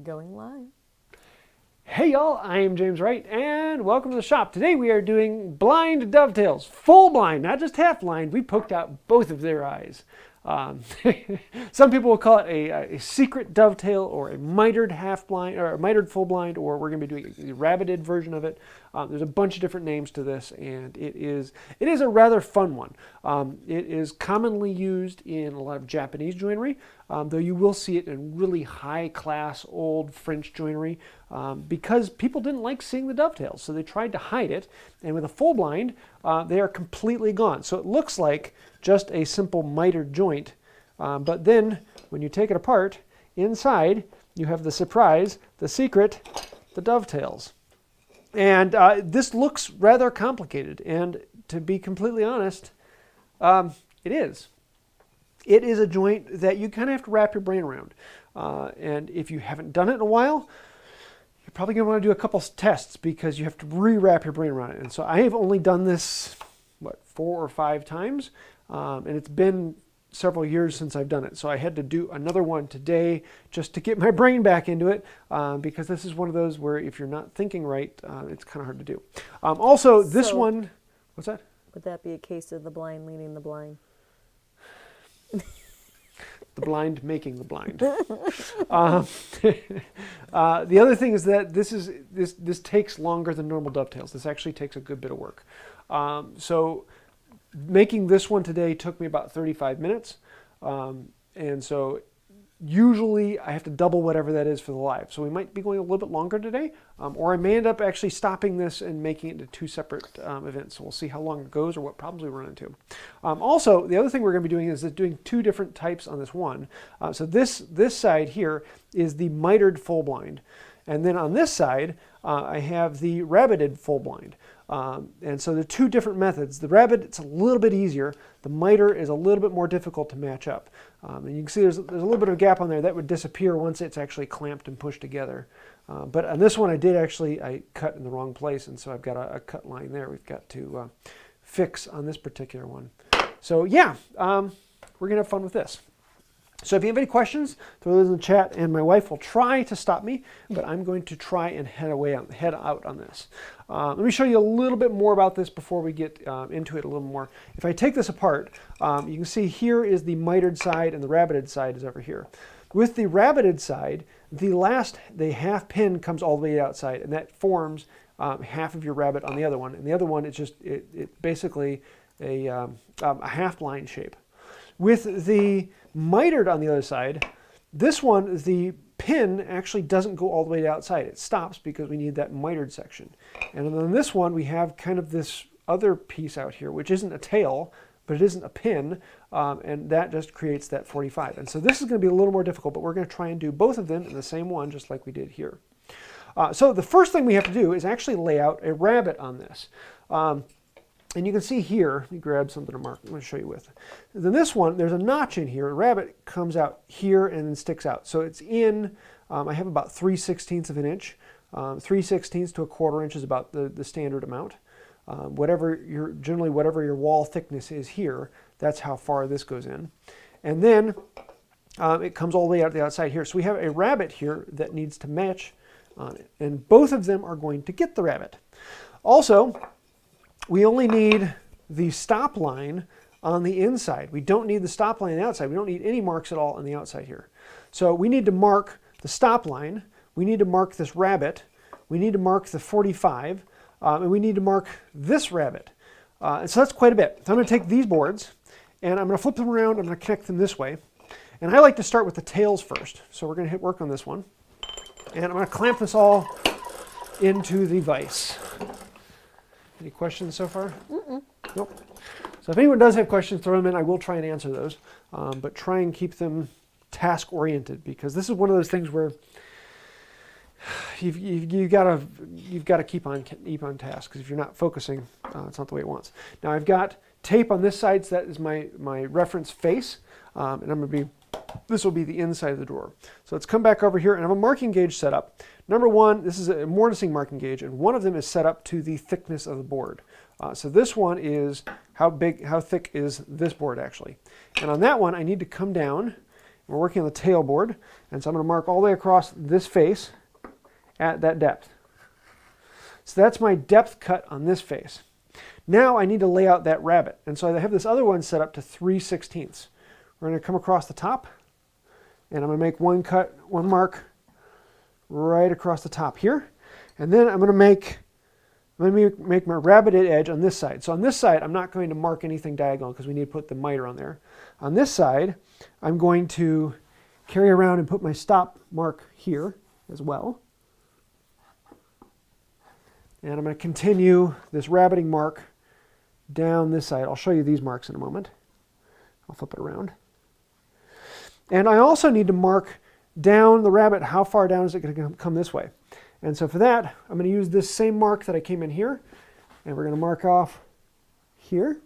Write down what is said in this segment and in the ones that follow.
Going live. Hey y'all, I am James Wright and welcome to the shop. Today we are doing blind dovetails, full blind, not just half blind. We poked out both of their eyes. Some people will call it a secret dovetail or a mitered half blind or a mitered full blind, or we're going to be doing a rabbited version of it. There's a bunch of different names to this, and it is a rather fun one. It is commonly used in a lot of Japanese joinery, though you will see it in really high-class old French joinery because people didn't like seeing the dovetails, so they tried to hide it. And with a full blind, they are completely gone. So it looks like just a simple mitered joint, but then when you take it apart, inside you have the surprise, the secret, the dovetails. And this looks rather complicated, and to be completely honest, it is. It is a joint that you kind of have to wrap your brain around. And if you haven't done it in a while, you're probably going to want to do a couple tests because you have to re-wrap your brain around it. And so I have only done this, 4 or 5 times, and it's been several years since I've done it. So I had to do another one today just to get my brain back into it because this is one of those where if you're not thinking right, it's kind of hard to do. Also, this one, what's that? Would that be a case of the blind leading the blind? The blind making the blind. The other thing is that this takes longer than normal dovetails. This actually takes a good bit of work. So making this one today took me about 35 minutes. And so usually I have to double whatever that is for the live. So we might be going a little bit longer today, or I may end up actually stopping this and making it into 2 separate events. So we'll see how long it goes or what problems we run into. Also, the other thing we're going to be doing is doing 2 different types on this one. So this side here is the mitered full blind. And then on this side, I have the rabbited full blind. And so there are 2 different methods. The rabbit, it's a little bit easier. The miter is a little bit more difficult to match up. And you can see there's a little bit of a gap on there that would disappear once it's actually clamped and pushed together. But on this one, I cut in the wrong place, and so I've got a cut line there we've got to fix on this particular one. So yeah, we're going to have fun with this. So if you have any questions, throw those in the chat, and my wife will try to stop me, but I'm going to try and head out on this. Let me show you a little bit more about this before we get into it a little more. If I take this apart, you can see here is the mitered side, and the rabbited side is over here. With the rabbited side, the half pin comes all the way outside, and that forms half of your rabbit on the other one. And the other one is just basically a half line shape. With the mitered on the other side, this one, the pin actually doesn't go all the way outside. It stops because we need that mitered section. And on this one, we have kind of this other piece out here, which isn't a tail, but it isn't a pin, and that just creates that 45. And so this is going to be a little more difficult, but we're going to try and do both of them in the same one, just like we did here. So the first thing we have to do is actually lay out a rabbit on this. And you can see here, let me grab something to mark, I'm going to show you with. Then this one, there's a notch in here. A rabbit comes out here and then sticks out. So it's in, I have about 3/16 of an inch. 3/16 to 1/4 inch is about the standard amount. Generally whatever your wall thickness is here, that's how far this goes in. And then it comes all the way out the outside here. So we have a rabbit here that needs to match on it. And both of them are going to get the rabbit. Also, we only need the stop line on the inside. We don't need the stop line on the outside. We don't need any marks at all on the outside here. So we need to mark the stop line. We need to mark this rabbit. We need to mark the 45. And we need to mark this rabbit. And so that's quite a bit. So I'm going to take these boards, and I'm going to flip them around. I'm going to connect them this way. And I like to start with the tails first. So we're going to hit work on this one. And I'm going to clamp this all into the vise. Any questions so far? Mm-mm. Nope. So if anyone does have questions, throw them in. I will try and answer those, but try and keep them task-oriented, because this is one of those things where you've got to keep on task, because if you're not focusing, it's not the way it wants. Now I've got tape on this side, so that is my reference face, and this will be the inside of the drawer. So let's come back over here, and I have a marking gauge set up. Number one, this is a mortising marking gauge, and one of them is set up to the thickness of the board. So this one is how thick is this board actually. And on that one, I need to come down We're working on the tail board, and so I'm going to mark all the way across this face at that depth. So that's my depth cut on this face. Now I need to lay out that rabbet, and so I have this other one set up to 3/16. We're going to come across the top, and I'm going to make one cut, one mark right across the top here, and then I'm going to make my rabbeted edge on this side. So on this side, I'm not going to mark anything diagonal because we need to put the miter on there. On this side, I'm going to carry around and put my stop mark here as well. And I'm going to continue this rabbeting mark down this side. I'll show you these marks in a moment. I'll flip it around. And I also need to mark down the rabbet. How far down is it going to come this way? And so for that, I'm going to use this same mark that I came in here, and we're going to mark off here.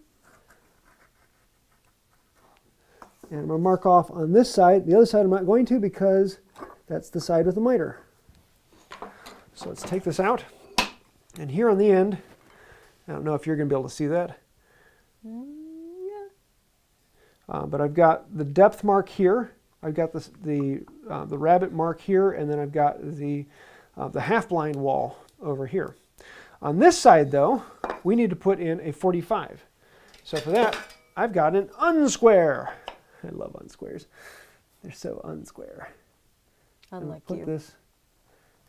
And I'm going to mark off on this side. The other side I'm not going to because that's the side with the miter. So let's take this out. And here on the end, I don't know if you're going to be able to see that. Yeah. But I've got the depth mark here. I've got the rabbet mark here, and then I've got the half blind wall over here. On this side, though, we need to put in a 45. So for that, I've got an unsquare. I love unsquares. They're so unsquare. Unlike put you. this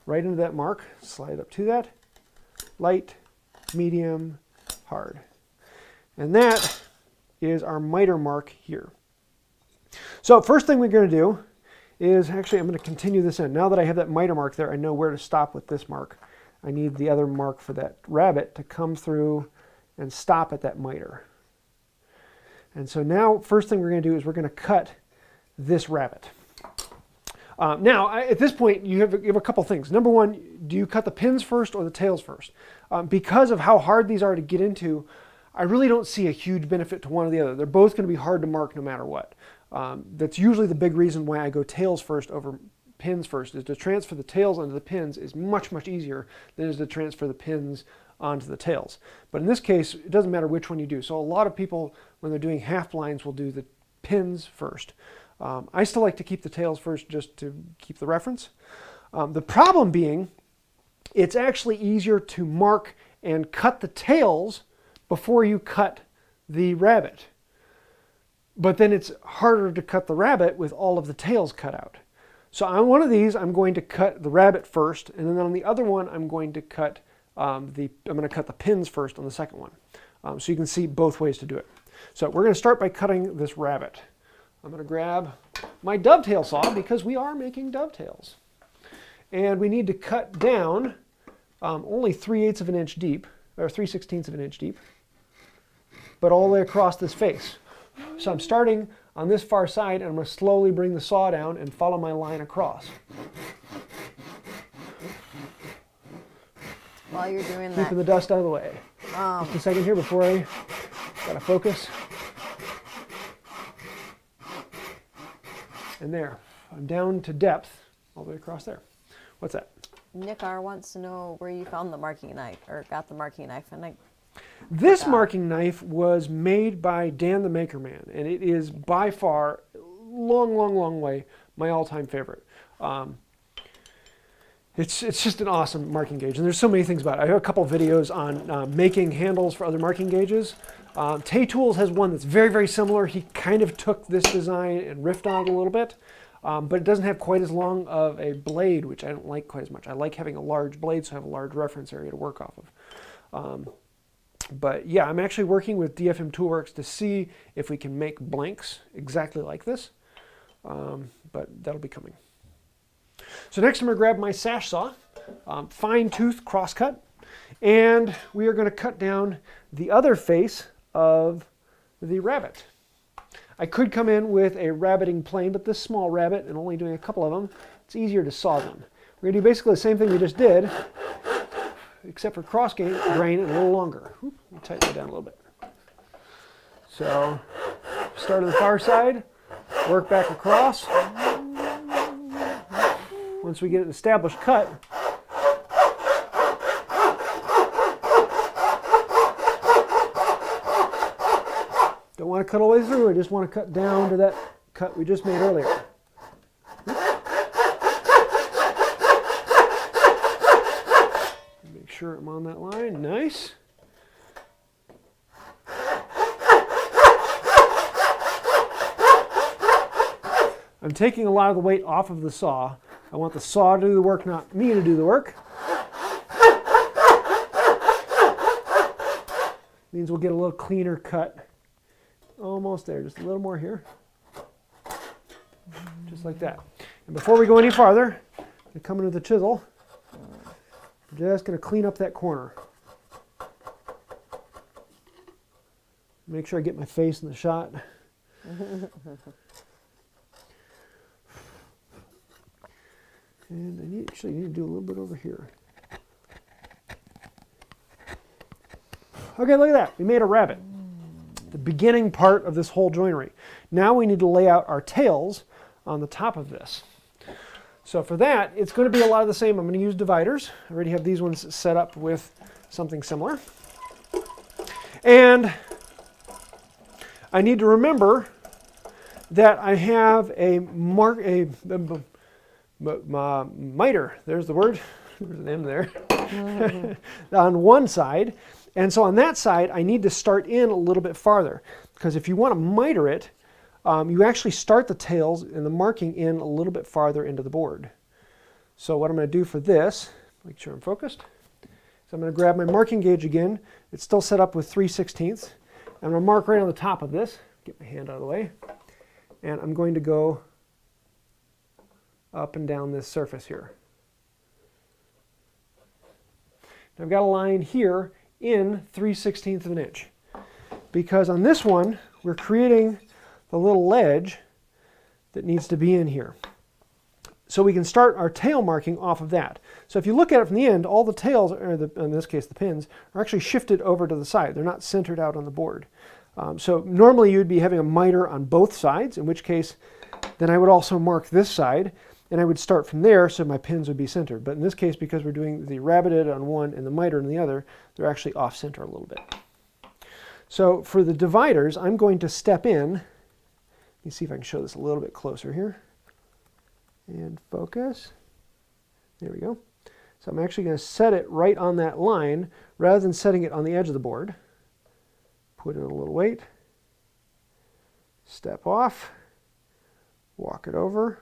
right into that mark, slide up to that. Light, medium, hard. And that is our miter mark here. So first thing we're going to do is, actually I'm going to continue this in. Now that I have that miter mark there, I know where to stop with this mark. I need the other mark for that rabbet to come through and stop at that miter. And so now, first thing we're going to do is we're going to cut this rabbet. Now, at this point, you have a couple things. Number one, do you cut the pins first or the tails first? Because of how hard these are to get into, I really don't see a huge benefit to one or the other. They're both going to be hard to mark no matter what. That's usually the big reason why I go tails first over pins first, is to transfer the tails onto the pins is much, much easier than it is to transfer the pins onto the tails. But in this case, it doesn't matter which one you do. So a lot of people, when they're doing half blinds, will do the pins first. I still like to keep the tails first just to keep the reference. The problem being, it's actually easier to mark and cut the tails before you cut the rabbet. But then it's harder to cut the rabbet with all of the tails cut out. So on one of these, I'm going to cut the rabbet first, and then on the other one, I'm going to cut the pins first on the second one. So you can see both ways to do it. So we're going to start by cutting this rabbet. I'm going to grab my dovetail saw because we are making dovetails. And we need to cut down only 3/8 of an inch deep, or 3/16 of an inch deep, but all the way across this face. So I'm starting on this far side, and I'm going to slowly bring the saw down and follow my line across. While you're doing Keeping that, the dust out of the way. Just a second here before I gotta focus. And there, I'm down to depth all the way across there. What's that? Nick R wants to know where you found the marking knife, or got the marking knife, and This marking knife was made by Dan the Maker Man, and it is by far, long way, my all-time favorite. It's just an awesome marking gauge, and there's so many things about it. I have a couple videos on making handles for other marking gauges. Tay Tools has one that's very, very similar. He kind of took this design and riffed on it a little bit, but it doesn't have quite as long of a blade, which I don't like quite as much. I like having a large blade, so I have a large reference area to work off of. But yeah, I'm actually working with DFM Toolworks to see if we can make blanks exactly like this, but that'll be coming. So next I'm going to grab my sash saw, fine tooth crosscut, and we are going to cut down the other face of the rabbet. I could come in with a rabbeting plane, but this small rabbet, and only doing a couple of them, it's easier to saw them. We're going to do basically the same thing we just did, except for cross grain and a little longer. Let me tighten that down a little bit. So start on the far side, work back across. Once we get an established cut, don't want to cut all the way through, I just want to cut down to that cut we just made earlier. sure I'm on that line. Nice. I'm taking a lot of the weight off of the saw. I want the saw to do the work, not me to do the work. Means we'll get a little cleaner cut. Almost there, just a little more here. Just like that. And before we go any farther, I'm going to come into the chisel. I'm just going to clean up that corner. Make sure I get my face in the shot. And I actually need to do a little bit over here. Okay, look at that. We made a rabbit. The beginning part of this whole joinery. Now we need to lay out our tails on the top of this. So for that, it's going to be a lot of the same. I'm going to use dividers. I already have these ones set up with something similar. And I need to remember that I have a miter, there's the word, there's an M there, on one side. And so on that side, I need to start in a little bit farther. Because if you want to miter it, you actually start the tails and the marking in a little bit farther into the board. So what I'm going to do for this, make sure I'm focused, so I'm going to grab my marking gauge again. It's still set up with 3/16. I'm going to mark right on the top of this, get my hand out of the way, and I'm going to go up and down this surface here. Now I've got a line here in 3/16 of an inch, because on this one we're creating the little ledge that needs to be in here. So we can start our tail marking off of that. So if you look at it from the end, all the tails, or in this case the pins, are actually shifted over to the side. They're not centered out on the board. So normally you'd be having a miter on both sides, in which case then I would also mark this side, and I would start from there so my pins would be centered. But in this case, because we're doing the rabbited on one and the mitered on the other, they're actually off center a little bit. So for the dividers, I'm going to step in. Let me see if I can show this a little bit closer here. And focus. There we go. So I'm actually going to set it right on that line rather than setting it on the edge of the board. Put in a little weight. Step off. Walk it over.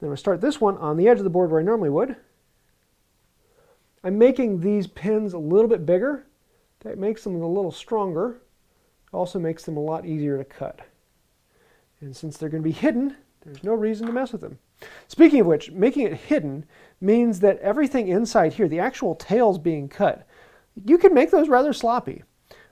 Then we'll start this one on the edge of the board where I normally would. I'm making these pins a little bit bigger. That makes them a little stronger. Also makes them a lot easier to cut. And since they're going to be hidden, there's no reason to mess with them. Speaking of which, making it hidden means that everything inside here, the actual tails being cut, you can make those rather sloppy.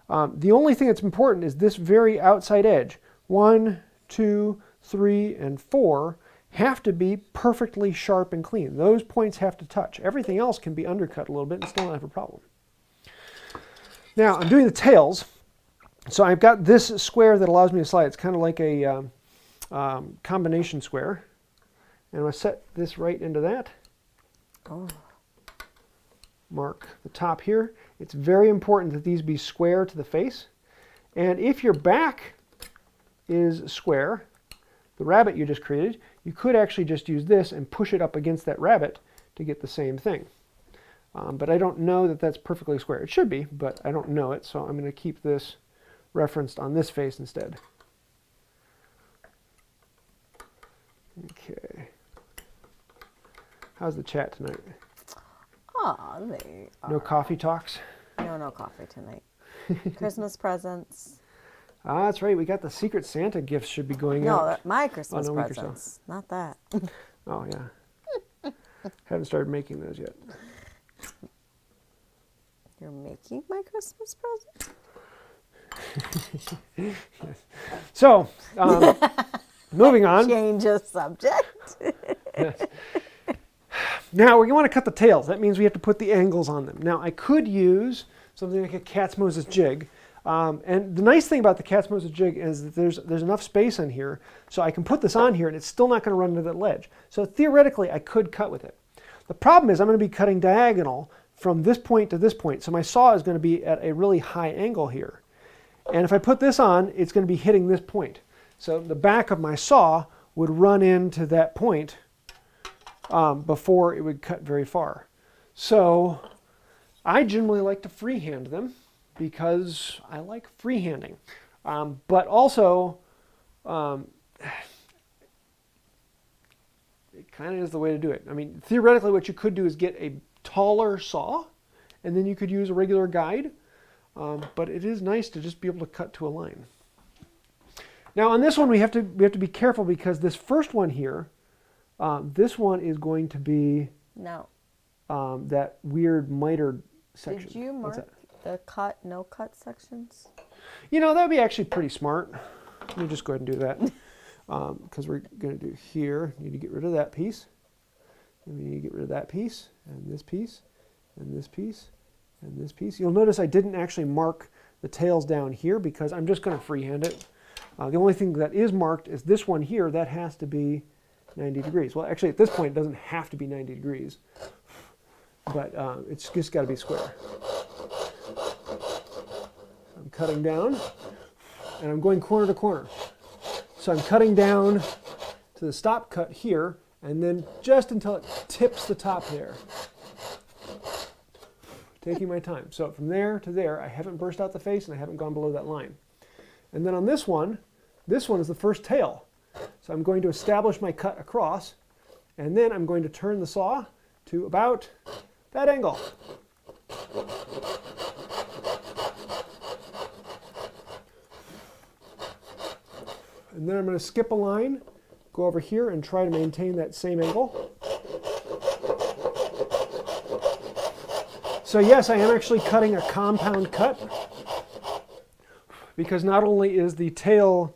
The only thing that's important is this very outside edge. 1, 2, 3, and 4 have to be perfectly sharp and clean. Those points have to touch. Everything else can be undercut a little bit and still not have a problem. Now I'm doing the tails. So I've got this square that allows me to slide. It's kind of like a combination square. And I'm going to set this right into that. Oh. Mark the top here. It's very important that these be square to the face. And if your back is square, the rabbit you just created, you could actually just use this and push it up against that rabbit to get the same thing. But I don't know that that's perfectly square. It should be, but I don't know it, so I'm going to keep this referenced on this face instead. Okay. How's the chat tonight? Oh, they are. No coffee talks? No coffee tonight. Christmas presents. Ah, that's right. We got the Secret Santa gifts should be going out. No, my Christmas in a week or so. presents. Not that. Oh, yeah. Haven't started making those yet. You're making my Christmas present? So, moving on. Change of subject. Yes. Now, we want to cut the tails. That means we have to put the angles on them. Now, I could use something like a cat's Moses jig. And the nice thing about the cat's Moses jig is that there's enough space in here, so I can put this on here and it's still not going to run into that ledge. So theoretically, I could cut with it. The problem is I'm going to be cutting diagonal from this point to this point, so my saw is going to be at a really high angle here. And if I put this on, it's going to be hitting this point. So the back of my saw would run into that point before it would cut very far. So I generally like to freehand them because I like freehanding. But also, it kind of is the way to do it. I mean, theoretically what you could do is get a taller saw, and then you could use a regular guide. But it is nice to just be able to cut to a line. Now on this one we have to be careful because this first one here, this one is going to be that weird mitered section. Did you mark the cut, no cut sections? You know, that'd be actually pretty smart. Let me just go ahead and do that. Because we're going to do here, need to get rid of that piece. And we need to get rid of that piece, and this piece, and this piece, and this piece. You'll notice I didn't actually mark the tails down here because I'm just going to freehand it. The only thing that is marked is this one here. That has to be 90 degrees. Well, actually, at this point, it doesn't have to be 90 degrees. But it's just got to be square. I'm cutting down, and I'm going corner to corner. So I'm cutting down to the stop cut here, and then just until it tips the top there. Taking my time. So from there to there, I haven't burst out the face, and I haven't gone below that line. And then on this one is the first tail. So I'm going to establish my cut across, and then I'm going to turn the saw to about that angle. And then I'm going to skip a line, go over here and try to maintain that same angle. So yes, I am actually cutting a compound cut because not only is the tail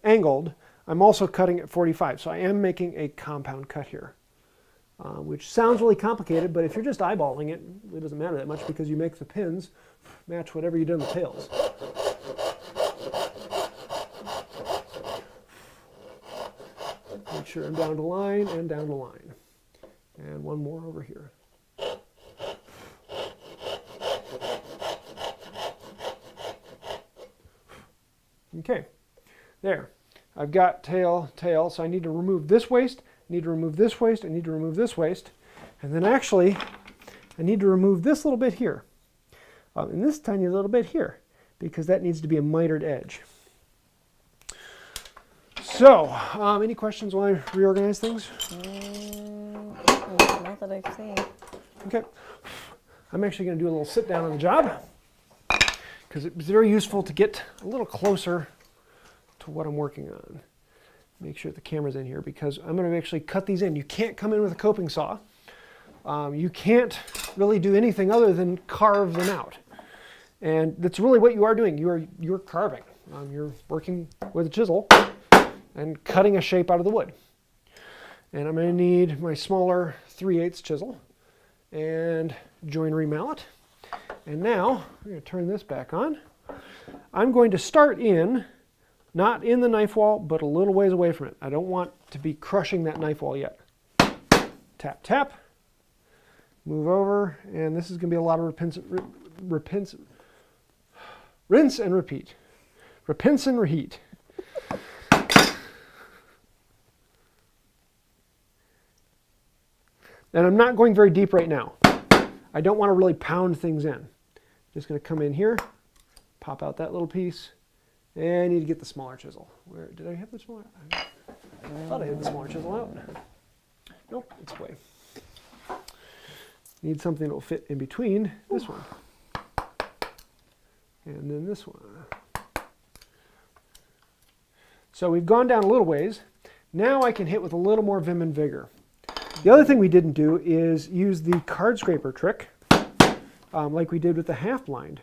angled, I'm also cutting at 45. So I am making a compound cut here, which sounds really complicated, but if you're just eyeballing it, it doesn't matter that much because you make the pins match whatever you do in the tails. Make sure I'm down to line and down to line. And one more over here. Okay, there. I've got tail, so I need to remove this waist, I need to remove this waist, I need to remove this waist, and then actually I need to remove this little bit here, and this tiny little bit here, because that needs to be a mitered edge. So, any questions while I reorganize things? Not that I've seen. Okay. I'm actually going to do a little sit down on the job because it's very useful to get a little closer to what I'm working on. Make sure the camera's in here because I'm going to actually cut these in. You can't come in with a coping saw. You can't really do anything other than carve them out. And that's really what you are doing. You're carving. You're working with a chisel and cutting a shape out of the wood. And I'm going to need my smaller 3/8 chisel and joinery mallet. And now, I'm going to turn this back on. I'm going to start not in the knife wall, but a little ways away from it. I don't want to be crushing that knife wall yet. Tap, tap. Move over, and this is going to be a lot of rinse and repeat. Repinse and reheat. And I'm not going very deep right now. I don't want to really pound things in. Just going to come in here, pop out that little piece, and I need to get the smaller chisel. Where did I have the smaller? I thought I had the smaller chisel out. Nope, it's away. Need something that will fit in between this one and then this one. So we've gone down a little ways. Now I can hit with a little more vim and vigor. The other thing we didn't do is use the card scraper trick like we did with the half blind.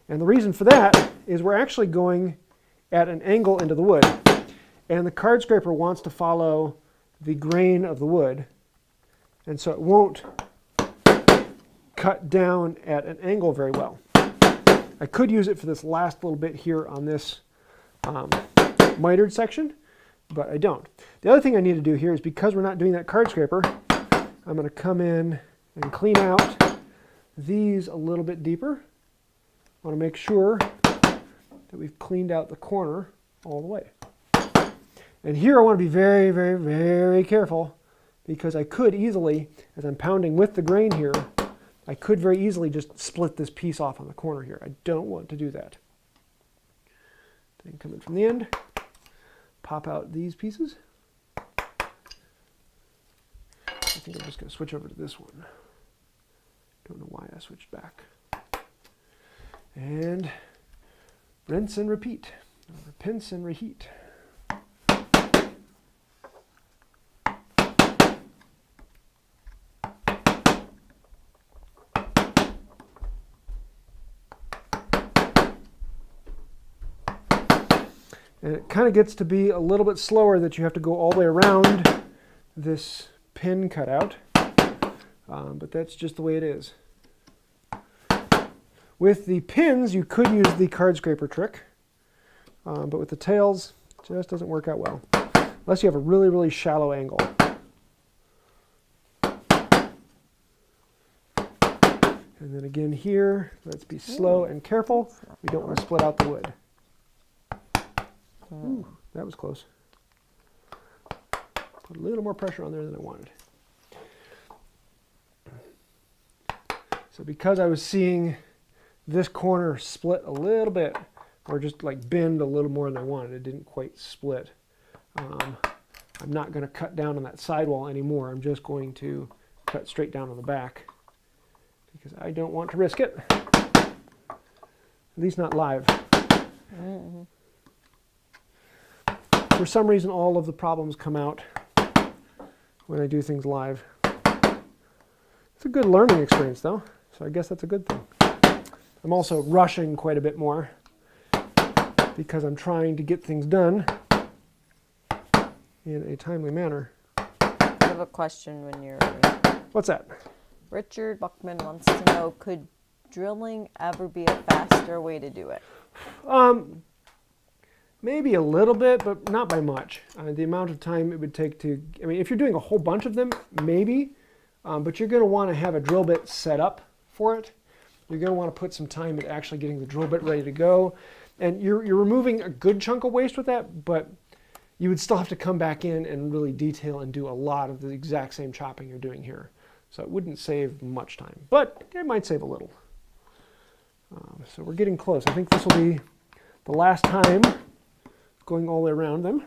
And the reason for that is we're actually going at an angle into the wood. And the card scraper wants to follow the grain of the wood. And so it won't cut down at an angle very well. I could use it for this last little bit here on this mitered section, but I don't. The other thing I need to do here is because we're not doing that card scraper, I'm going to come in and clean out these a little bit deeper. I want to make sure that we've cleaned out the corner all the way. And here I want to be very, very, very careful because I could easily, as I'm pounding with the grain here, I could very easily just split this piece off on the corner here. I don't want to do that. Then come in from the end, pop out these pieces. I think I'm just going to switch over to this one. Don't know why I switched back. And rinse and repeat. Or pinch and reheat. And it kind of gets to be a little bit slower that you have to go all the way around this pin cutout, but that's just the way it is. With the pins, you could use the card scraper trick, but with the tails, it just doesn't work out well, unless you have a really, really shallow angle. And then again here, let's be slow and careful. We don't want to split out the wood. Ooh, that was close. Put a little more pressure on there than I wanted. So because I was seeing this corner split a little bit, or just like bend a little more than I wanted, it didn't quite split. I'm not going to cut down on that sidewall anymore. I'm just going to cut straight down on the back because I don't want to risk it. At least not live. Mm-hmm. For some reason, all of the problems come out when I do things live. It's a good learning experience, though, so I guess that's a good thing. I'm also rushing quite a bit more because I'm trying to get things done in a timely manner. I have a question when you're ready. What's that? Richard Buckman wants to know, could drilling ever be a faster way to do it? Maybe a little bit, but not by much. The amount of time it would take to, I mean, if you're doing a whole bunch of them, maybe, but you're going to want to have a drill bit set up for it. You're going to want to put some time into actually getting the drill bit ready to go. And you're removing a good chunk of waste with that, but you would still have to come back in and really detail and do a lot of the exact same chopping you're doing here. So it wouldn't save much time, but it might save a little. So we're getting close. I think this will be the last time going all the way around them.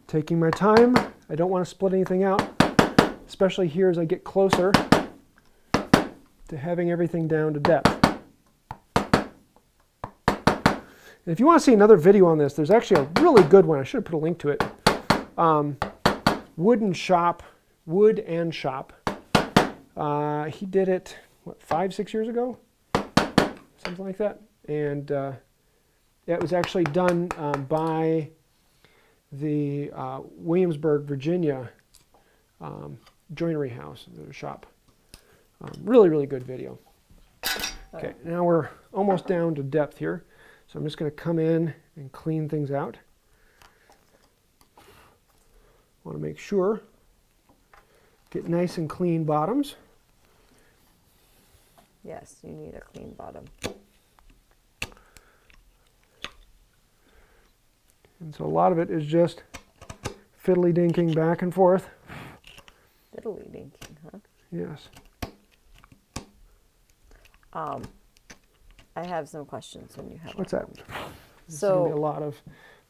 Taking my time. I don't want to split anything out, especially here as I get closer to having everything down to depth. And if you want to see another video on this, there's actually a really good one. I should have put a link to it. Wood and Shop. He did it, what, 5-6 years ago? Something like that. And yeah, it was actually done by the Williamsburg, Virginia joinery house, the shop. Really, really good video. Okay, now we're almost down to depth here. So I'm just going to come in and clean things out. Want to make sure, get nice and clean bottoms. Yes, you need a clean bottom. And so a lot of it is just fiddly dinking back and forth. Fiddly dinking, huh? Yes. I have some questions when you have. What's that? There's So going to be a lot of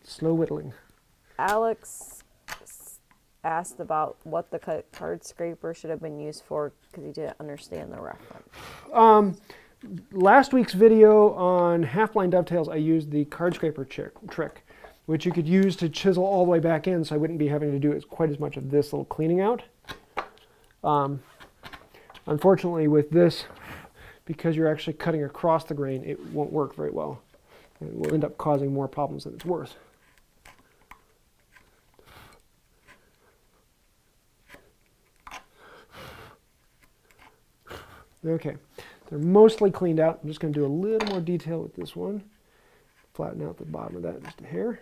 slow whittling. Alex asked about what the card scraper should have been used for because he didn't understand the reference. Last week's video on half-blind dovetails, I used the card scraper trick, which you could use to chisel all the way back in, so I wouldn't be having to do quite as much of this little cleaning out. Unfortunately, with this, because you're actually cutting across the grain, it won't work very well. It will end up causing more problems than it's worth. Okay, they're mostly cleaned out. I'm just going to do a little more detail with this one. Flatten out the bottom of that just a hair.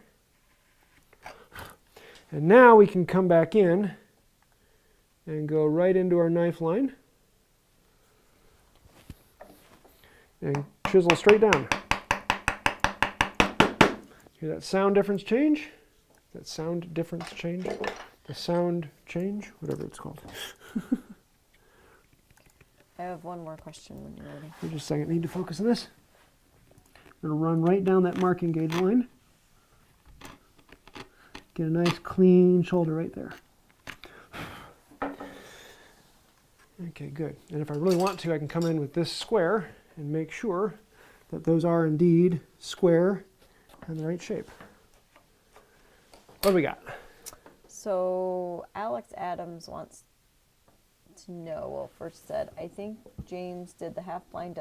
And now we can come back in and go right into our knife line and chisel straight down. Hear that sound difference change? That sound difference change? The sound change? Whatever it's called. I have one more question when you're ready. Just a second, I need to focus on this. I'm going to run right down that marking gauge line. Get a nice clean shoulder right there. Okay, good. And if I really want to, I can come in with this square and make sure that those are indeed square and the right shape. What do we got? So Alex Adams wants to know, well, first said, I think James did the half blind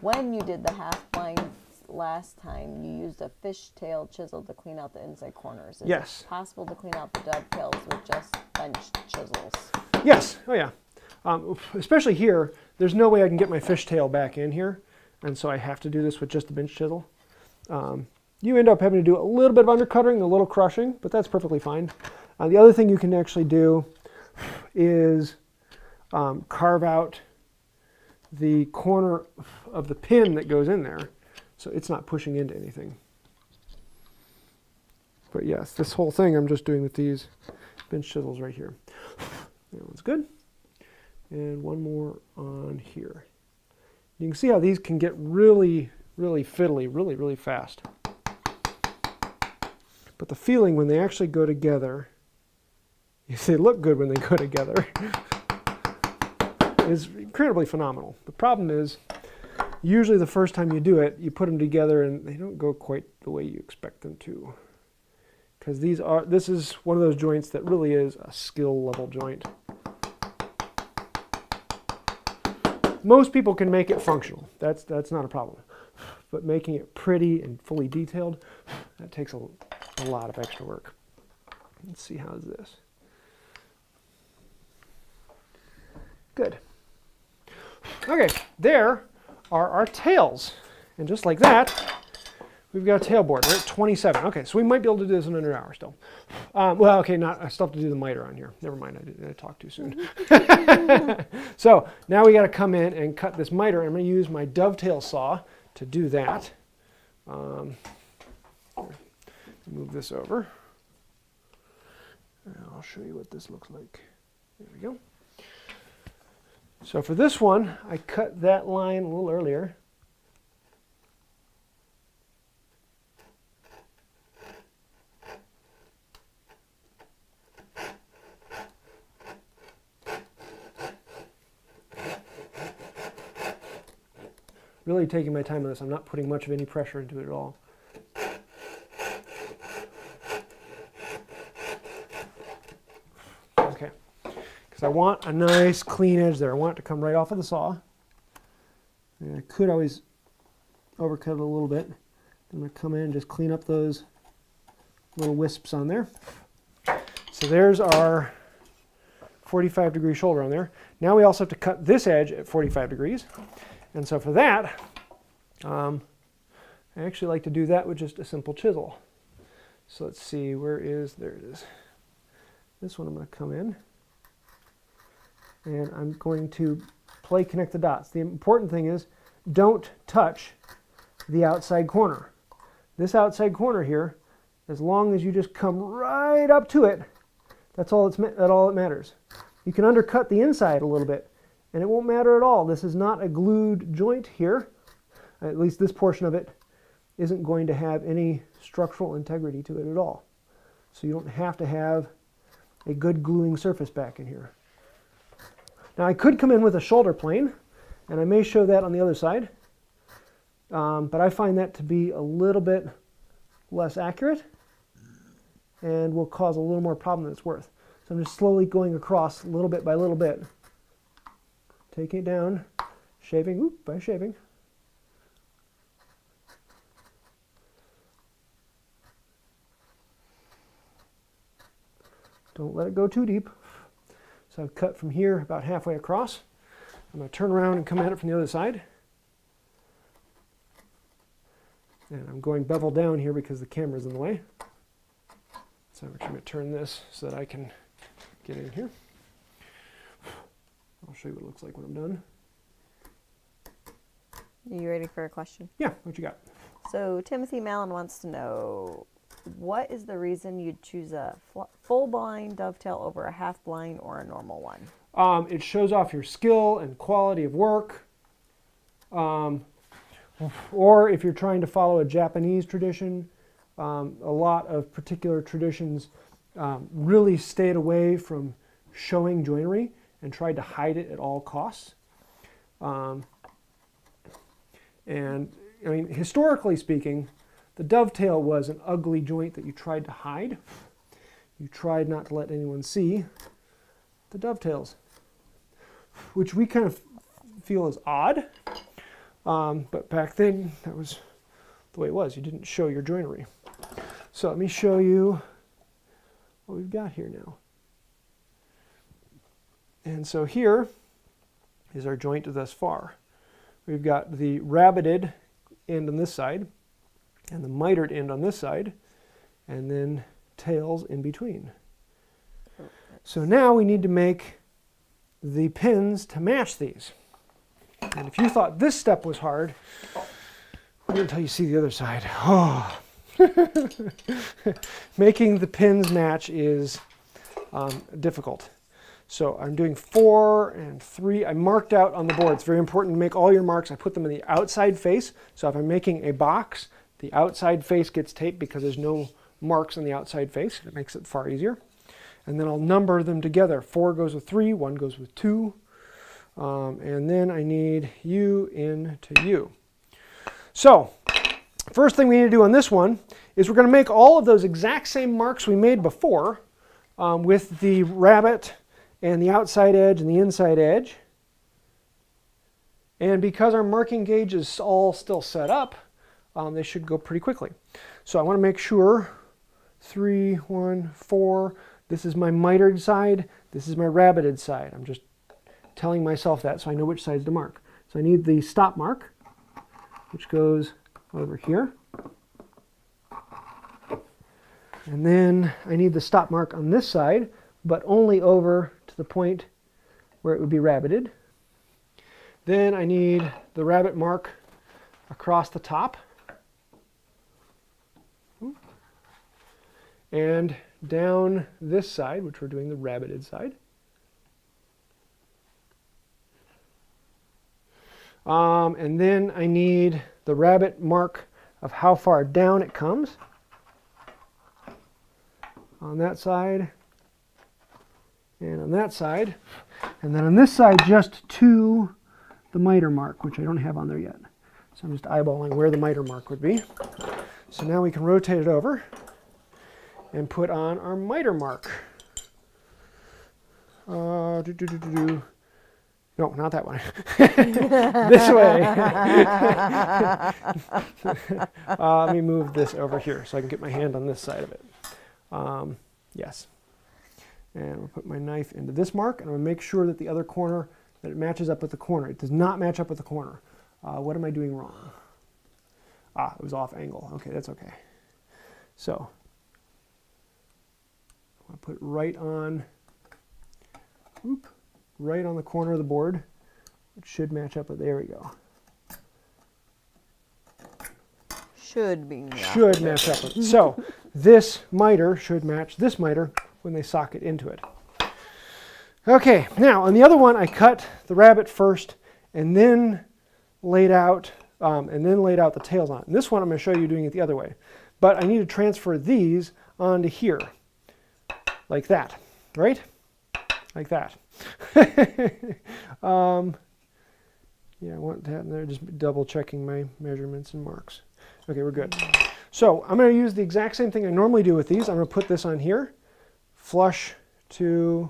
when you did the half blind last time, you used a fishtail chisel to clean out the inside corners. Is Yes. it possible to clean out the dovetails with just bench chisels? Yes. Oh, yeah. Especially here, there's no way I can get my fishtail back in here, and so I have to do this with just the bench chisel. You end up having to do a little bit of undercutting, a little crushing, but that's perfectly fine. The other thing you can actually do is carve out the corner of the pin that goes in there, so it's not pushing into anything. But yes, this whole thing I'm just doing with these bench chisels right here. That one's good. And one more on here. You can see how these can get really, really fiddly, really, really fast. But the feeling when they actually go together, they look good when they go together, is incredibly phenomenal. The problem is, usually the first time you do it, you put them together and they don't go quite the way you expect them to. Because this is one of those joints that really is a skill level joint. Most people can make it functional. That's not a problem. But making it pretty and fully detailed, that takes a lot of extra work. Let's see, how's this? Good. Okay, there are our tails. And just like that, we've got a tailboard. We're at 27. Okay, so we might be able to do this in under an hour still. Well, okay, I still have to do the miter on here. Never mind, I talked too soon. So now we got to come in and cut this miter. I'm going to use my dovetail saw to do that. Move this over. And I'll show you what this looks like. There we go. So for this one, I cut that line a little earlier. Really taking my time on this. I'm not putting much of any pressure into it at all. Okay, because I want a nice clean edge there. I want it to come right off of the saw. And I could always overcut it a little bit. I'm going to come in and just clean up those little wisps on there. So there's our 45-degree shoulder on there. Now we also have to cut this edge at 45 degrees. And so for that, I actually like to do that with just a simple chisel. So let's see, there it is. This one I'm going to come in, and I'm going to play connect the dots. The important thing is, don't touch the outside corner. This outside corner here, as long as you just come right up to it, that's all that matters. You can undercut the inside a little bit, and it won't matter at all. This is not a glued joint here. At least this portion of it isn't going to have any structural integrity to it at all. So you don't have to have a good gluing surface back in here. Now I could come in with a shoulder plane, and I may show that on the other side, but I find that to be a little bit less accurate and will cause a little more problem than it's worth. So I'm just slowly going across little bit by little bit. Taking it down, shaving by shaving. Don't let it go too deep. So I've cut from here about halfway across. I'm going to turn around and come at it from the other side. And I'm going bevel down here because the camera's in the way. So I'm going to turn this so that I can get in here. I'll show you what it looks like when I'm done. Are you ready for a question? Yeah, what you got? So Timothy Mallon wants to know, what is the reason you'd choose a full blind dovetail over a half blind or a normal one? It shows off your skill and quality of work. Or if you're trying to follow a Japanese tradition, a lot of particular traditions really stayed away from showing joinery and tried to hide it at all costs. And I mean, historically speaking, the dovetail was an ugly joint that you tried to hide. You tried not to let anyone see the dovetails, which we kind of feel is odd. But back then, that was the way it was. You didn't show your joinery. So let me show you what we've got here now. And so here is our joint thus far. We've got the rabbeted end on this side and the mitered end on this side, and then tails in between. So now we need to make the pins to match these. And if you thought this step was hard, wait until you see the other side. Oh. Making the pins match is difficult. So I'm doing 4 and 3. I marked out on the board. It's very important to make all your marks. I put them in the outside face. So if I'm making a box, the outside face gets taped because there's no marks on the outside face. It makes it far easier. And then I'll number them together. 4 goes with 3, 1 goes with 2. And then I need U into U. So first thing we need to do on this one is we're going to make all of those exact same marks we made before with the rabbet and the outside edge and the inside edge. And because our marking gauge is all still set up, they should go pretty quickly. So I want to make sure 3, 1, 4. This is my mitered side. This is my rabbeted side. I'm just telling myself that so I know which sides to mark. So I need the stop mark, which goes over here. And then I need the stop mark on this side, but only over to the point where it would be rabbeted. Then I need the rabbet mark across the top. And down this side, which we're doing the rabbeted side. And then I need the rabbet mark of how far down it comes on that side and on that side. And then on this side, just to the miter mark, which I don't have on there yet. So I'm just eyeballing where the miter mark would be. So now we can rotate it over and put on our miter mark. No, not that one. This way. Let me move this over here so I can get my hand on this side of it. Yes. And I'll put my knife into this mark, and I'm going to make sure that the other corner, that it matches up with the corner. It does not match up with the corner. What am I doing wrong? It was off angle. Okay, that's okay. So I put right on, right on the corner of the board. It should match up with, there we go. Should be. Should match up with. So this miter should match this miter when they socket into it. Okay, now on the other one, I cut the rabbet first and then laid out the tails on it. And this one I'm going to show you doing it the other way. But I need to transfer these onto here, like that, right? Like that. Yeah, I want that in there, just double checking my measurements and marks. Okay, we're good. So I'm going to use the exact same thing I normally do with these. I'm going to put this on here, flush to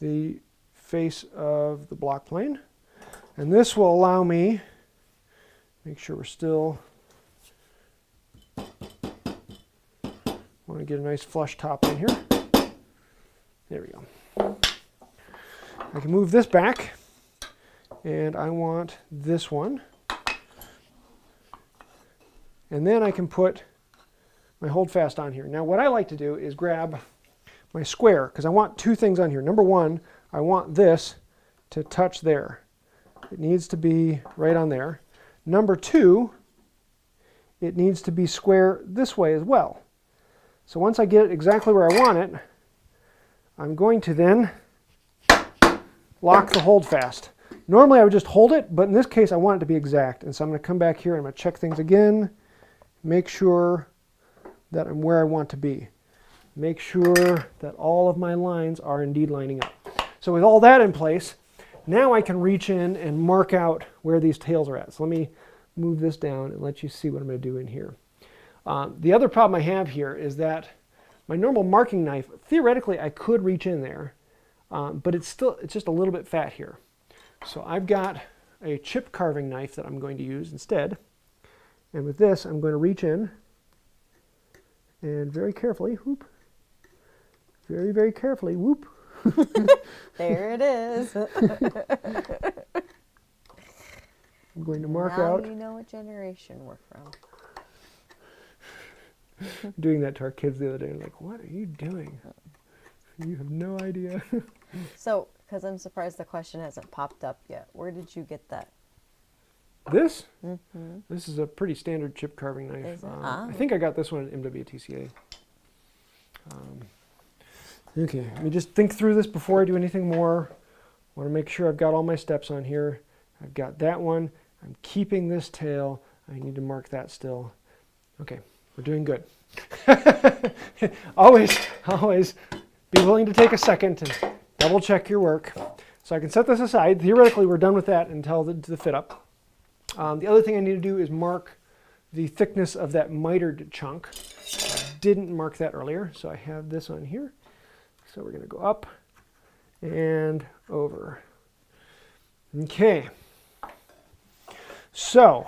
the face of the block plane. And this will allow me, make sure we're still, want to get a nice flush top in here. There we go. I can move this back, and I want this one. And then I can put my holdfast on here. Now what I like to do is grab my square, because I want two things on here. Number one, I want this to touch there. It needs to be right on there. Number two it needs to be square this way as well. So once I get it exactly where I want it, I'm going to then lock the hold fast. Normally I would just hold it, but in this case I want it to be exact. And so I'm going to come back here and I'm going to check things again, make sure that I'm where I want to be. Make sure that all of my lines are indeed lining up. So with all that in place, now I can reach in and mark out where these tails are at. So let me move this down and let you see what I'm going to do in here. The other problem I have here is that my normal marking knife, theoretically I could reach in there, but it's just a little bit fat here. So I've got a chip carving knife that I'm going to use instead. And with this, I'm going to reach in and very carefully, whoop, very, very carefully, whoop. There it is. I'm going to mark now out. you know what generation we're from. Doing that to our kids the other day, like, what are you doing? You have no idea. So, because I'm surprised the question hasn't popped up yet, where did you get that? This? Mm-hmm. This is a pretty standard chip carving knife. Is it? I think I got this one at MWTCA. Okay, let me just think through this before I do anything more. I want to make sure I've got all my steps on here. I've got that one. I'm keeping this tail. I need to mark that still. Okay, we're doing good. always be willing to take a second and double check your work. So I can set this aside. Theoretically, we're done with that until the fit up. The other thing I need to do is mark the thickness of that mitered chunk. I didn't mark that earlier, so I have this on here. So we're going to go up and over. Okay. So,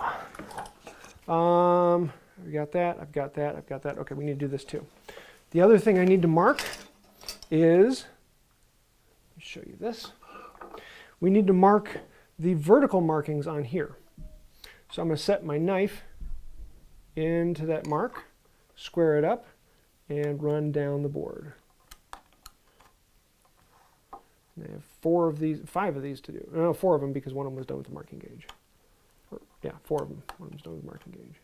we got that, I've got that, I've got that. Okay, we need to do this too. The other thing I need to mark is, let me show you this. We need to mark the vertical markings on here. So I'm going to set my knife into that mark, square it up, and run down the board. And I have 5 of these to do. No, 4 of them because one of them was done with the marking gauge. Yeah, 4 of them. One of them was done with the marking gauge.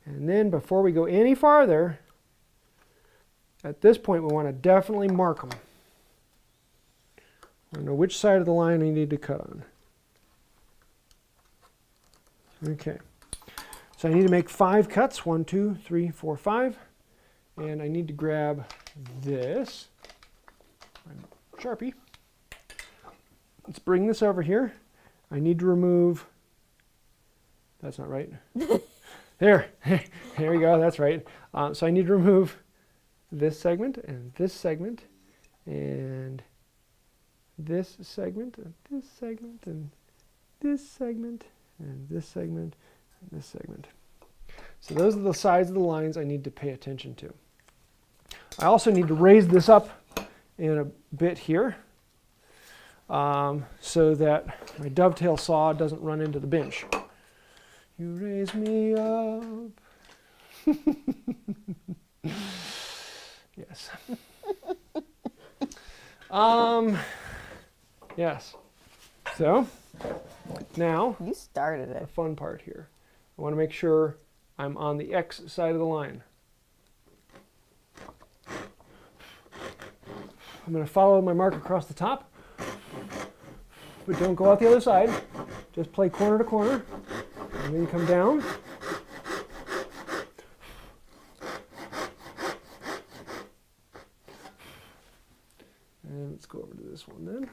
And then before we go any farther, at this point we want to definitely mark them. I know which side of the line we need to cut on. Okay. So I need to make 5 cuts. 1, 2, 3, 4, 5. And I need to grab this Sharpie. Let's bring this over here. I need to remove, that's not right. There we go, that's right. So I need to remove this segment and this segment and this segment and this segment and this segment and this segment and this segment. So those are the sides of the lines I need to pay attention to. I also need to raise this up in a bit here so that my dovetail saw doesn't run into the bench. You raise me up. Yes. Yes. So now You started the it. fun part here. I want to make sure I'm on the X side of the line. I'm going to follow my mark across the top, but don't go out the other side. Just play corner to corner, and then come down. And let's go over to this one then.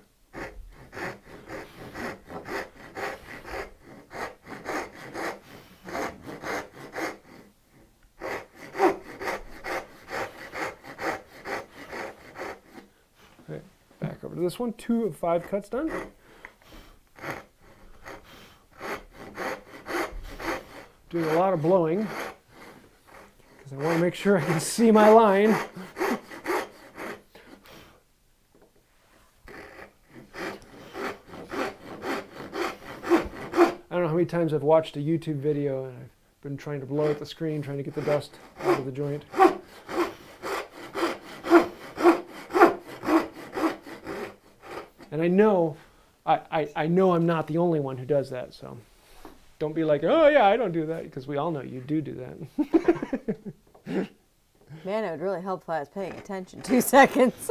Okay, back over to this one. 2 of 5 cuts done. Doing a lot of blowing because I want to make sure I can see my line. I don't know how many times I've watched a YouTube video and I've been trying to blow at the screen, trying to get the dust out of the joint. And I know I'm not the only one who does that, so Don't be like, oh yeah, I don't do that, because we all know you do that. Man, it would really help if I was paying attention. 2 seconds.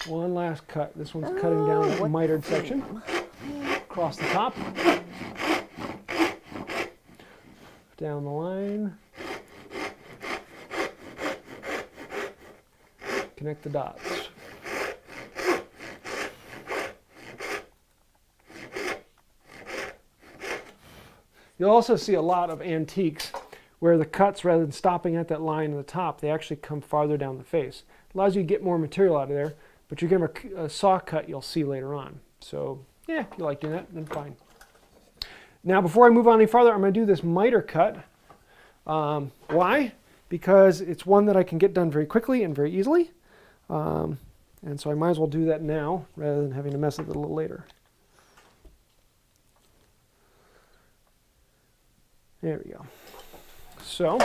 One last cut. This one's cutting down the mitered section. Across the top. Down the line. Connect the dots. You'll also see a lot of antiques where the cuts, rather than stopping at that line at the top, they actually come farther down the face. It allows you to get more material out of there, but you're going to have a saw cut you'll see later on. So yeah, if you like doing that, then fine. Now before I move on any farther, I'm going to do this miter cut. Why? Because it's one that I can get done very quickly and very easily. And so I might as well do that now rather than having to mess with it a little later. There we go. So,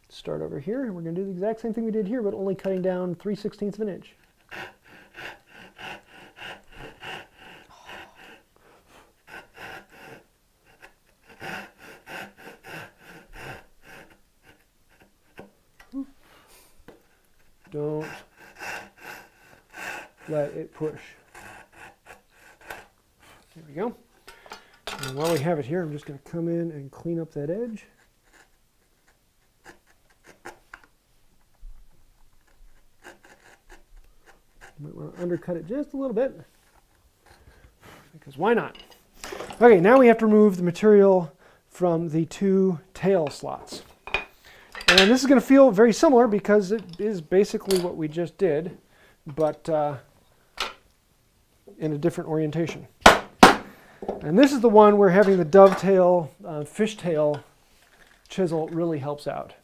start over here. We're going to do the exact same thing we did here, but only cutting down 3/16 of an inch. Don't let it push. There we go. And while we have it here, I'm just going to come in and clean up that edge. You might want to undercut it just a little bit, because why not? Okay, now we have to remove the material from the 2 tail slots. And this is going to feel very similar because it is basically what we just did, but in a different orientation. And this is the one where having the dovetail, fishtail chisel really helps out.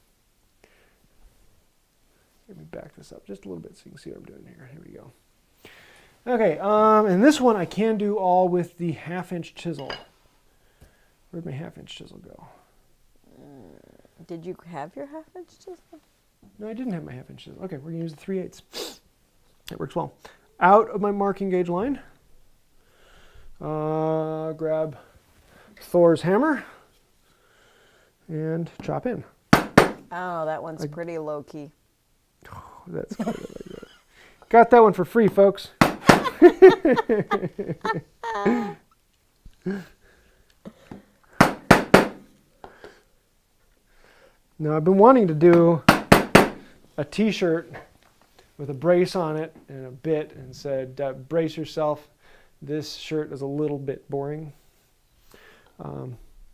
Let me back this up just a little bit so you can see what I'm doing here. Here we go. Okay, and this one I can do all with the 1/2-inch chisel. Where'd my 1/2-inch chisel go? Did you have your 1/2-inch chisel? No, I didn't have my 1/2-inch chisel. Okay, we're going to use the 3/8. That works well. Out of my marking gauge line. Grab Thor's hammer and chop in. Oh, that one's pretty low-key. Oh, that's good. I like that. Got that one for free, folks. Now, I've been wanting to do a t-shirt with a brace on it and a bit and said, brace yourself. This shirt is a little bit boring.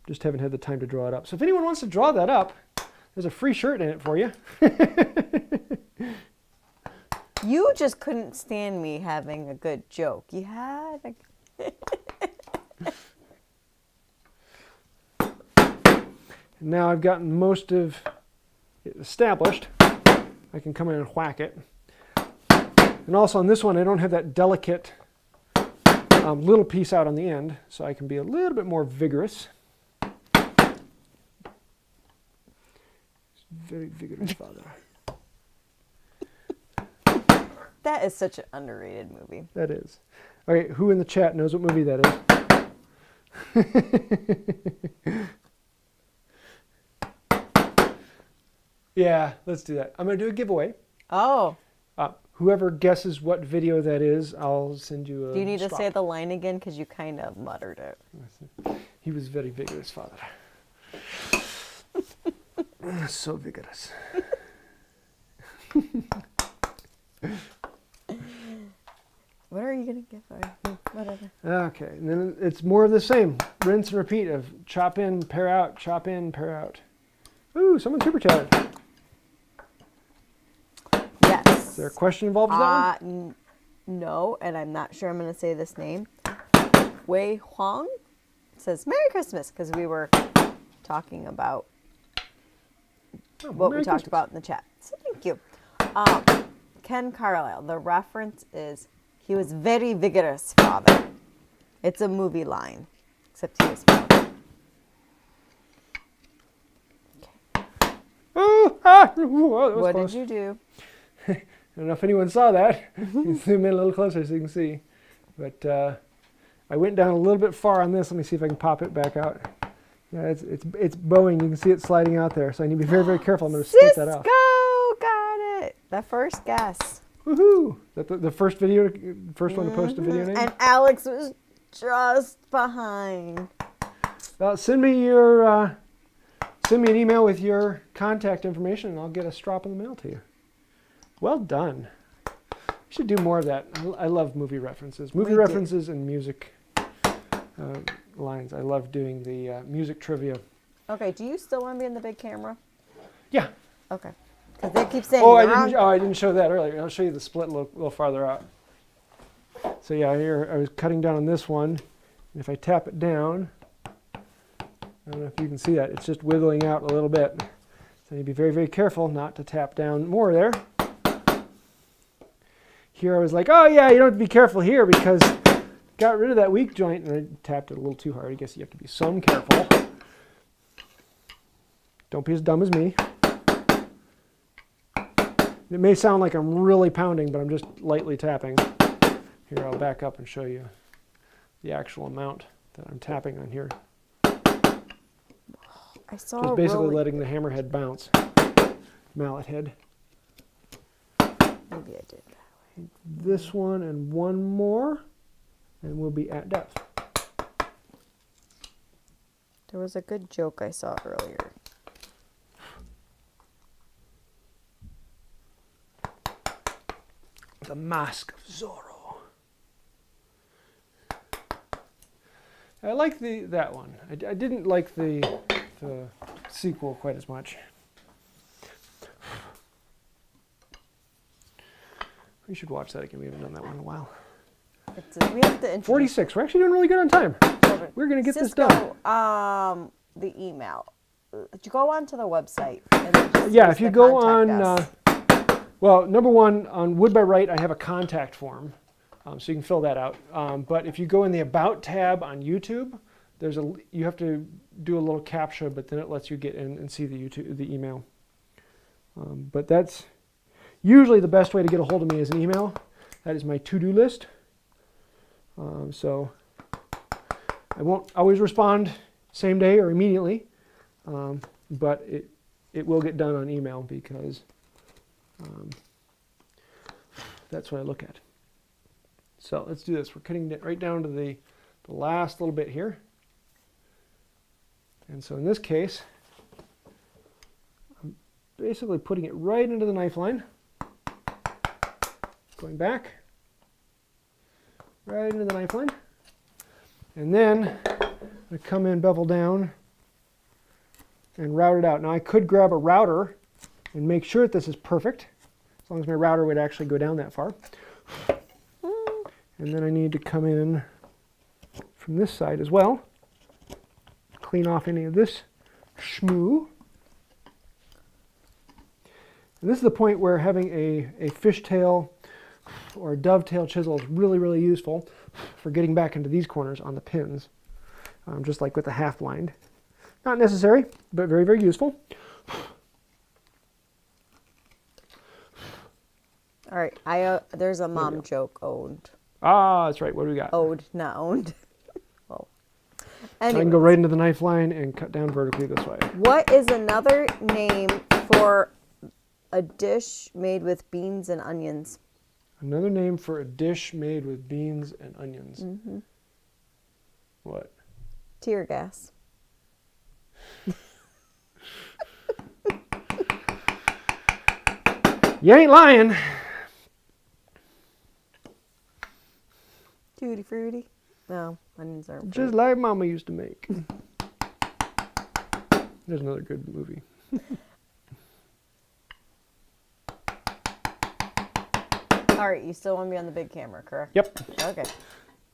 Just haven't had the time to draw it up. So if anyone wants to draw that up, there's a free shirt in it for you. You just couldn't stand me having a good joke. You had a... Now I've gotten most of it established. I can come in and whack it. And also on this one, I don't have that delicate little piece out on the end, so I can be a little bit more vigorous. Very vigorous father. That is such an underrated movie. That is. Okay, who in the chat knows what movie that is? Yeah, let's do that. I'm going to do a giveaway. Oh. Whoever guesses what video that is, I'll send you a Do you need straw. to say the line again? Because you kind of muttered it. He was very vigorous, father. So vigorous. What are you going to give? Whatever. Okay, and then it's more of the same. Rinse and repeat of chop in, pair out, chop in, pair out. Ooh, someone super chatted. Yes. Is there a question involved with that one? No, and I'm not sure I'm going to say this name. Wei Huang says, Merry Christmas, because we were talking about what we talked about in the chat. So thank you. Ken Carlisle, the reference is, he was very vigorous, father. It's a movie line, except he was father. What did you do? I don't know if anyone saw that. You can zoom in a little closer so you can see. But I went down a little bit far on this. Let me see if I can pop it back out. Yeah, it's bowing. You can see it sliding out there. So I need to be very, very careful. I'm going to split that off. Cisco got it. The first guess. Woohoo! That the first video, first one to post a video name? And Alex was just behind. Send me an email with your contact information and I'll get a strop in the mail to you. Well done. We should do more of that. I love movie references. Movie references and music lines. I love doing the music trivia. Okay, do you still want to be in the big camera? Yeah. Okay. Because they keep saying I didn't show that earlier. I'll show you the split a little farther out. So yeah, here I was cutting down on this one. And if I tap it down, I don't know if you can see that. It's just wiggling out a little bit. So you need to be very, very careful not to tap down more there. Here I was like, oh yeah, you don't have to be careful here because got rid of that weak joint and I tapped it a little too hard. I guess you have to be some careful. Don't be as dumb as me. It may sound like I'm really pounding, but I'm just lightly tapping. Here, I'll back up and show you the actual amount that I'm tapping on here. I saw Just basically letting the hammerhead bounce. Mallet head. Maybe I did that way. This one and one more, and we'll be at depth. There was a good joke I saw earlier. The Mask of Zorro. I like that one. I didn't like the sequel quite as much. We should watch that again. We haven't done that one in a while. We have to 46. We're actually doing really good on time. We're going to get this done. The email. You go onto the website. And just yeah, use if you the go contact on, us. well, number one, on Wood by Right, I have a contact form, so you can fill that out. But if you go in the About tab on YouTube, you have to do a little CAPTCHA, but then it lets you get in and see the email. But that's usually the best way to get a hold of me is an email. That is my to-do list. So I won't always respond same day or immediately, but it will get done on email because that's what I look at. So let's do this. We're cutting it right down to the last little bit here. And so in this case, I'm basically putting it right into the knife line, going back, right into the knife line, and then I'm going to come in, bevel down, and route it out. Now I could grab a router and make sure that this is perfect, as long as my router would actually go down that far. And then I need to come in from this side as well, clean off any of this schmoo. And this is the point where having a fishtail or a dovetail chisel is really, really useful for getting back into these corners on the pins, just like with the half blind. Not necessary, but very, very useful. All right, there's a mom joke owed. Ah, that's right. What do we got? Owed, not owned. Well, I can go right into the knife line and cut down vertically this way. What is another name for a dish made with beans and onions? Another name for a dish made with beans and onions. Mm-hmm. What? Tear gas. You ain't lying. Tutti fruity. No, onions aren't. Just like Mama used to make. There's another good movie. All right, you still want to be on the big camera, correct? Yep. Okay.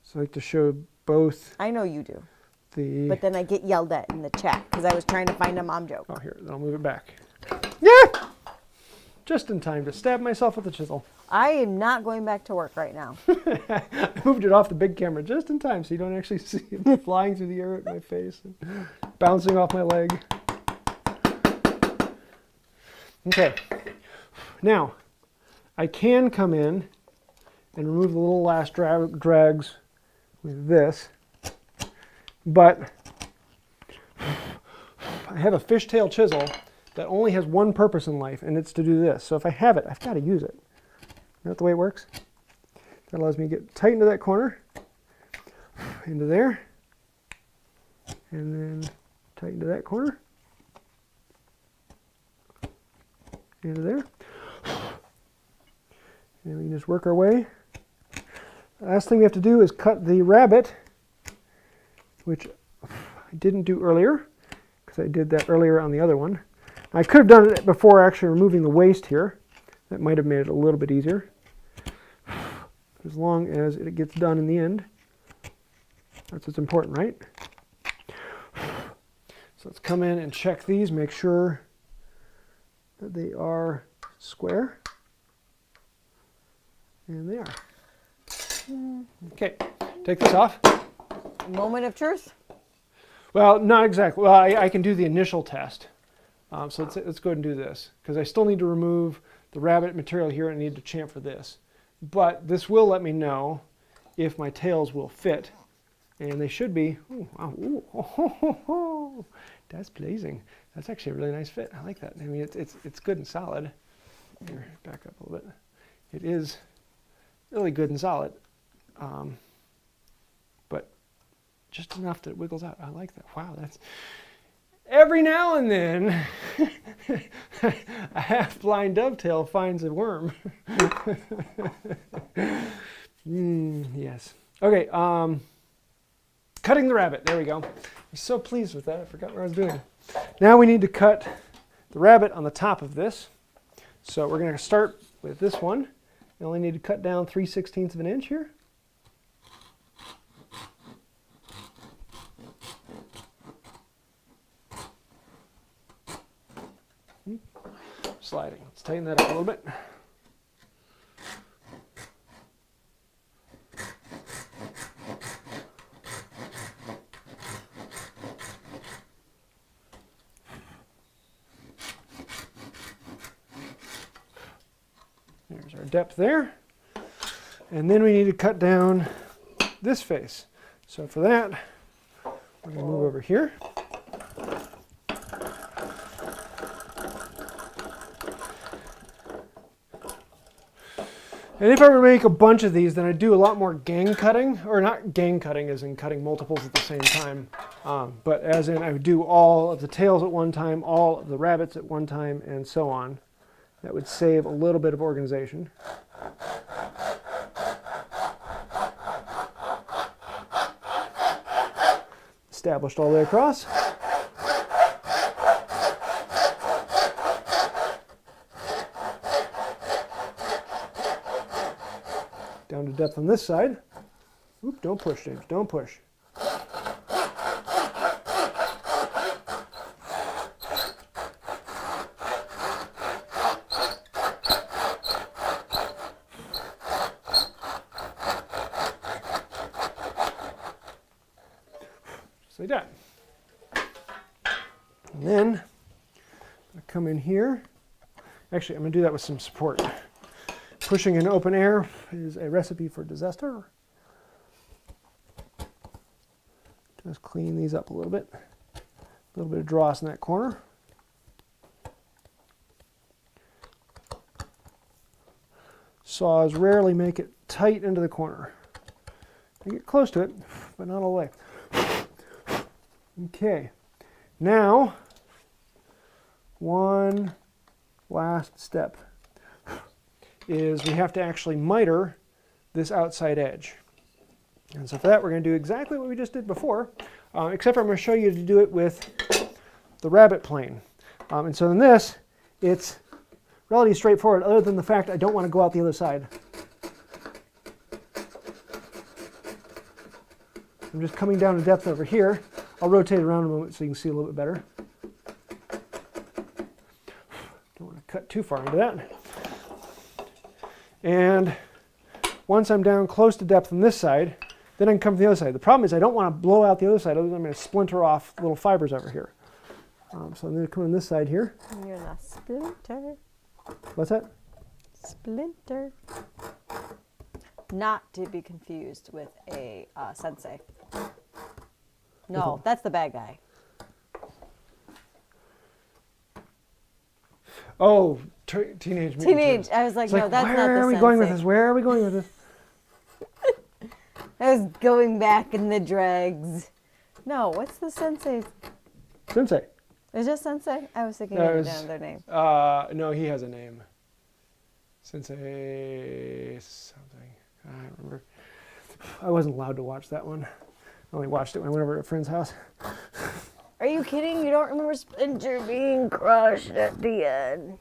So I like to show both. I know you do. But then I get yelled at in the chat because I was trying to find a mom joke. Oh, here, then I'll move it back. Yeah! Just in time to stab myself with the chisel. I am not going back to work right now. I moved it off the big camera just in time so you don't actually see it flying through the air at my face and bouncing off my leg. Okay. Now, I can come in and remove the little last drags with this, but I have a fishtail chisel that only has one purpose in life, and it's to do this. So if I have it, I've got to use it. Isn't that the way it works? That allows me to get tight into that corner, into there, and then tight into that corner, into there. And we can just work our way. The last thing we have to do is cut the rabbet, which I didn't do earlier, because I did that earlier on the other one. I could have done it before actually removing the waist here. That might have made it a little bit easier. As long as it gets done in the end. That's what's important, right? So let's come in and check these, make sure that they are square. And they are. Okay, take this off. Moment of truth. Well, not exactly. Well, I can do the initial test. So let's go ahead and do this, because I still need to remove the rabbet material here and I need to chamfer this. But this will let me know if my tails will fit, and they should be. Ooh, wow, ooh, oh, that's pleasing. That's actually a really nice fit. I like that. I mean, it's good and solid. Here, back up a little bit. It is really good and solid, but just enough that it wiggles out. I like that. Wow, that's every now and then a half-blind dovetail finds a worm. Yes. Okay. Cutting the rabbet. There we go. I'm so pleased with that. I forgot what I was doing. Now we need to cut the rabbet on the top of this. So we're going to start with this one. You only need to cut down 3/16 of an inch here. Sliding. Let's tighten that up a little bit. There's our depth there. And then we need to cut down this face. So for that, we're going to move over here. And if I were to make a bunch of these, then I'd do a lot more gang cutting, or not gang cutting as in cutting multiples at the same time, but as in I would do all of the tails at one time, all of the rabbets at one time, and so on. That would save a little bit of organization. Established all the way across. Down to depth on this side. Oop, don't push, James, don't push. Just like that. And then I come in here. Actually, I'm going to do that with some support. Pushing in open air is a recipe for disaster. Just clean these up a little bit. A little bit of dross in that corner. Saws rarely make it tight into the corner. I get close to it, but not all the way. Okay, now one last step is we have to actually miter this outside edge. And so for that we're going to do exactly what we just did before, except for I'm going to show you to do it with the rabbet plane. And so in this, it's relatively straightforward, other than the fact I don't want to go out the other side. I'm just coming down to depth over here. I'll rotate around a moment so you can see a little bit better. Don't want to cut too far into that. And once I'm down close to depth on this side, then I can come from the other side. The problem is I don't want to blow out the other side, otherwise I'm going to splinter off little fibers over here. So I'm going to come on this side here. You're gonna splinter. What's that? Splinter. Not to be confused with a sensei. No, that's the bad guy. Oh, Teenage Mutant Teenage. Ninja. I was like, It's no, like, that's not the where are we sensei. going with this? Where are we going with this? I was going back in the dregs. No, what's the sensei? Sensei. Is it sensei? I was thinking No, of it was- another name. No, he has a name. Sensei something. I don't remember. I wasn't allowed to watch that one. I only watched it when I went over to a friend's house. Are you kidding? You don't remember Splinter being crushed at the end?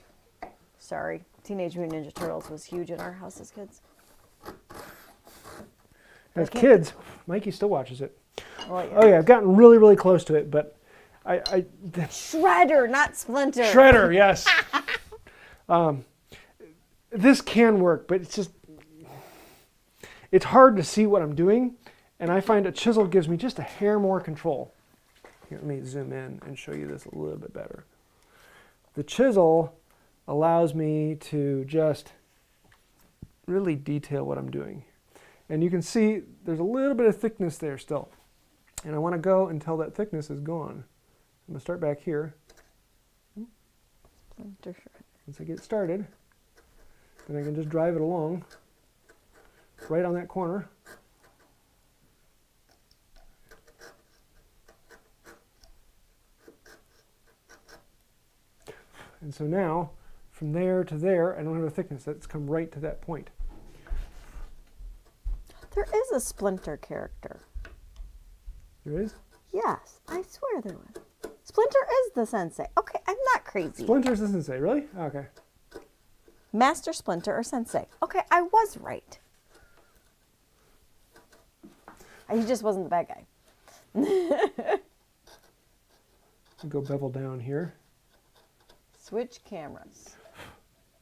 Sorry. Teenage Mutant Ninja Turtles was huge in our house as kids. As Okay. kids, Mikey still watches it. Well, yeah. Oh yeah, I've gotten really, really close to it, but Shredder, not Splinter. Shredder, yes. This can work, but it's hard to see what I'm doing, and I find a chisel gives me just a hair more control. Here, let me zoom in and show you this a little bit better. The chisel allows me to just really detail what I'm doing. And you can see there's a little bit of thickness there still. And I want to go until that thickness is gone. I'm going to start back here. Splinter Shredder. Once I get started, then I can just drive it along right on that corner. And so now, from there to there, I don't have a thickness. That's come right to that point. There is a Splinter character. There is? Yes, I swear there was. Splinter is the sensei. Okay, I'm not crazy. Splinter's the sensei, really? Okay. Master Splinter or sensei. Okay, I was right. He just wasn't the bad guy. I'll go bevel down here. Switch cameras.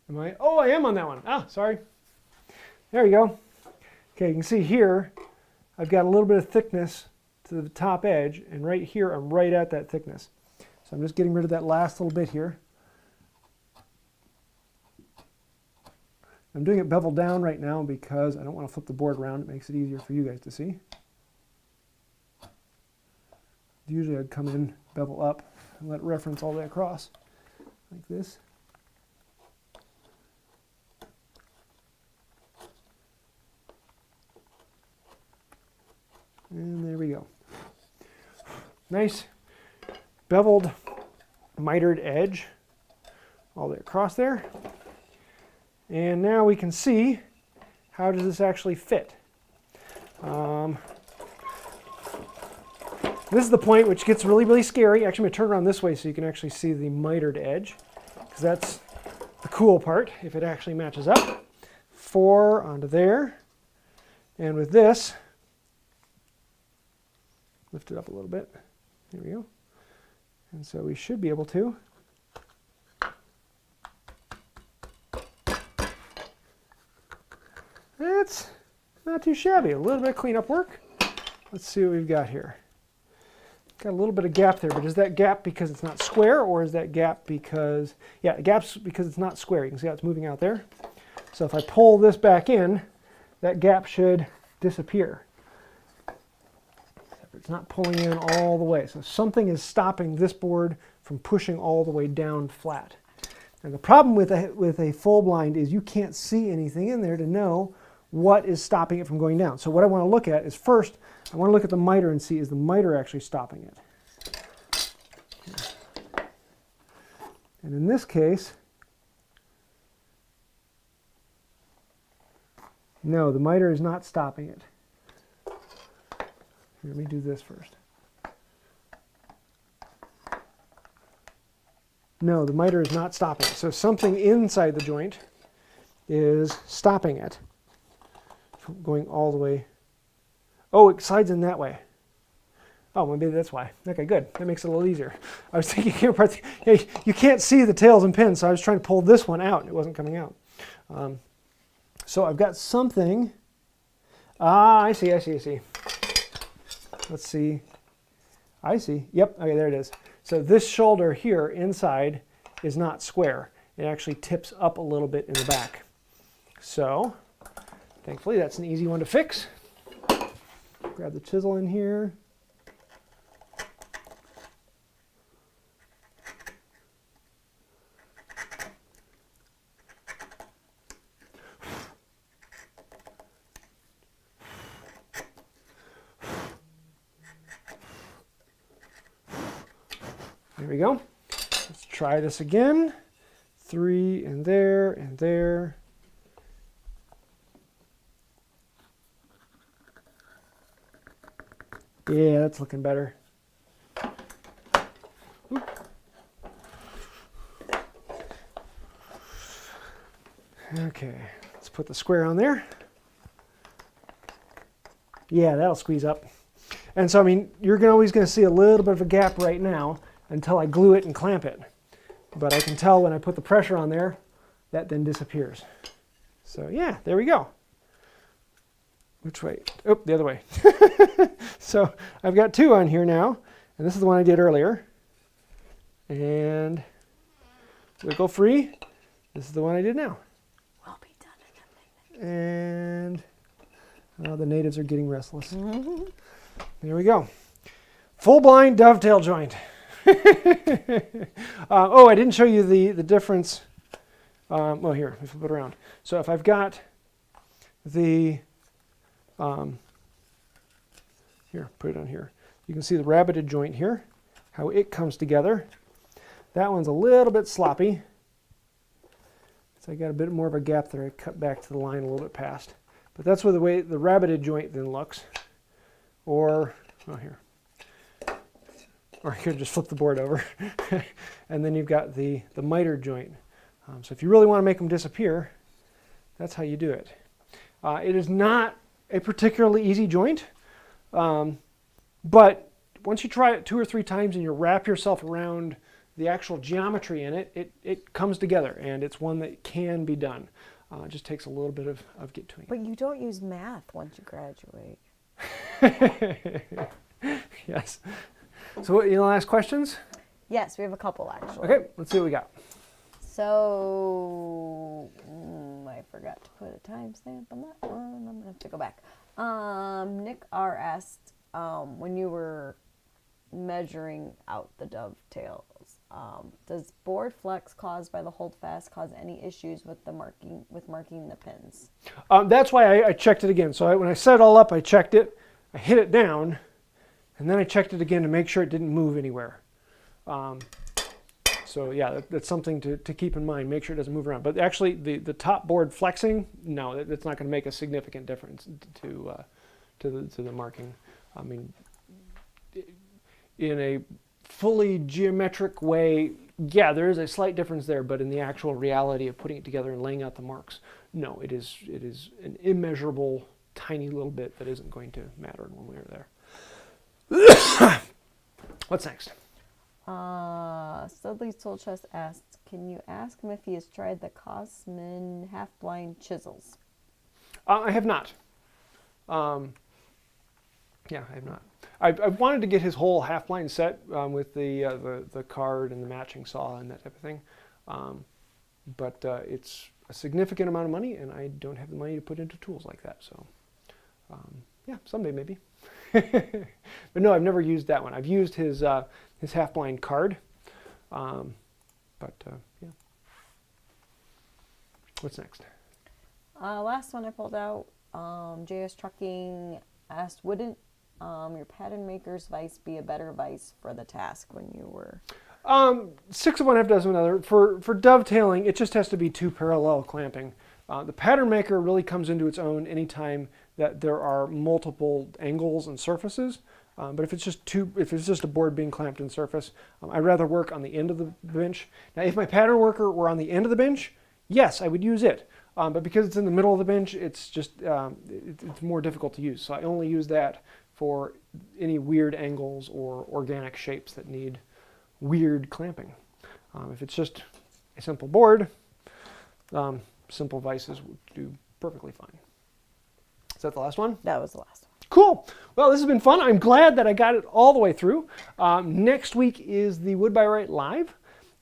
Am I? Oh, I am on that one. Ah, sorry. There you go. Okay, you can see here, I've got a little bit of thickness to the top edge, and right here, I'm right at that thickness. So I'm just getting rid of that last little bit here. I'm doing it bevel down right now because I don't want to flip the board around. It makes it easier for you guys to see. Usually I'd come in, bevel up, and let it reference all the way across, like this. And there we go. Nice beveled mitered edge all the way across there. And now we can see how does this actually fit. This is the point which gets really, really scary. Actually, I'm going to turn around this way so you can actually see the mitered edge, because that's the cool part, if it actually matches up. 4 onto there. And with this, lift it up a little bit. There we go. And so we should be able to. That's not too shabby. A little bit of cleanup work. Let's see what we've got here. Got a little bit of gap there, but is that gap because it's not square, or is that gap because, yeah, the gap's because it's not square. You can see how it's moving out there. So if I pull this back in, that gap should disappear. It's not pulling in all the way. So something is stopping this board from pushing all the way down flat. And the problem with a full blind is you can't see anything in there to know what is stopping it from going down. So what I want to look at is, first, I want to look at the miter and see, is the miter actually stopping it? And in this case, no, the miter is not stopping it. Here, let me do this first. No, the miter is not stopping it. So something inside the joint is stopping it from going all the way. Oh, it slides in that way. Oh, well, maybe that's why. Okay, good. That makes it a little easier. I was thinking, you can't see the tails and pins, so I was trying to pull this one out, and it wasn't coming out. So I've got something. Ah, I see. Let's see. I see. Yep, okay, there it is. So this shoulder here inside is not square. It actually tips up a little bit in the back. So Thankfully, that's an easy one to fix. Grab the chisel in here. There we go. Let's try this again. 3 and there and there. Yeah, that's looking better. Oop. Okay, let's put the square on there. Yeah, that'll squeeze up. And so, I mean, you're always going to see a little bit of a gap right now until I glue it and clamp it. But I can tell when I put the pressure on there, that then disappears. So yeah, there we go. Which way? Oh, the other way. So I've got 2 on here now, and this is the one I did earlier. And wiggle free. This is the one I did now. We'll be done in a minute. And the natives are getting restless. There we go. Full blind dovetail joint. Oh, I didn't show you the difference. Well, here, if I flip it around. So if I've got the, here, put it on here. You can see the rabbited joint here, how it comes together. That one's a little bit sloppy. So I got a bit more of a gap there. I cut back to the line a little bit past. But that's where the way the rabbited joint then looks. Or, oh, here. Or you could just flip the board over. And then you've got the mitered joint. So if you really want to make them disappear, that's how you do it. It is not a particularly easy joint, but once you try it 2 or 3 times and you wrap yourself around the actual geometry in it, it comes together, and it's one that can be done. It just takes a little bit of get to it. But you don't use math once you graduate. Yes. So any last questions? Yes, we have a couple actually. Okay, let's see what we got. So, I forgot to put a timestamp on that one. I'm going to have to go back. Nick R. asked, when you were measuring out the dovetails, does board flex caused by the holdfast cause any issues with marking the pins? That's why I checked it again. So when I set it all up, I checked it, I hit it down, and then I checked it again to make sure it didn't move anywhere. So yeah, that's something to keep in mind. Make sure it doesn't move around. But actually, the top board flexing, no, that's not going to make a significant difference to the marking. I mean, in a fully geometric way, yeah, there is a slight difference there. But in the actual reality of putting it together and laying out the marks, no, it is an immeasurable, tiny little bit that isn't going to matter in one way or there. What's next? Studley's Tool Chest asked, can you ask him if he has tried the Cosman half-blind chisels? I have not. Yeah, I have not. I wanted to get his whole half-blind set with the card and the matching saw and that type of thing. But it's a significant amount of money, and I don't have the money to put into tools like that. So, yeah, someday maybe. But no, I've never used that one. I've used his half-blind card. Yeah. What's next? Last one I pulled out, JS Trucking asked, wouldn't your pattern maker's vise be a better vise for the task when you were... 6 of one, half dozen of another. For dovetailing, it just has to be 2 parallel clamping. The pattern maker really comes into its own anytime that there are multiple angles and surfaces. But if it's just a board being clamped in surface, I'd rather work on the end of the bench. Now, if my pattern worker were on the end of the bench, yes, I would use it. But because it's in the middle of the bench, it's just it's more difficult to use. So I only use that for any weird angles or organic shapes that need weird clamping. If it's just a simple board, simple vices would do perfectly fine. Is that the last one? That was the last one. Cool. Well, this has been fun. I'm glad that I got it all the way through. Next week is the Wood by Right Live.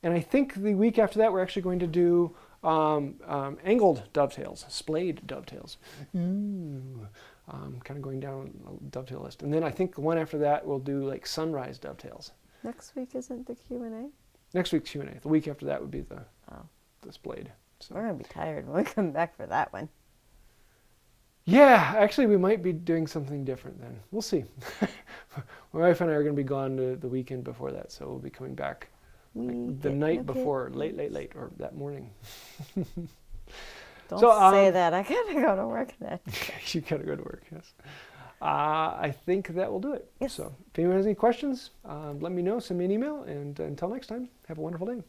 And I think the week after that, we're actually going to do Angled dovetails, splayed dovetails. Ooh. Kind of going down a dovetail list. And then I think the one after that we'll do like sunrise dovetails. Next week isn't the Q&A? Next week's Q&A. The week after that would be the splayed. So. We're going to be tired when we come back for that one. Yeah, actually we might be doing something different then. We'll see. My wife and I are going to be gone the weekend before that, so we'll be coming back like the night before, late, or that morning. Don't So, say that. I gotta go to work then. You gotta go to work, yes. I think that will do it. Yes. So if anyone has any questions, let me know, send me an email, and until next time, have a wonderful day.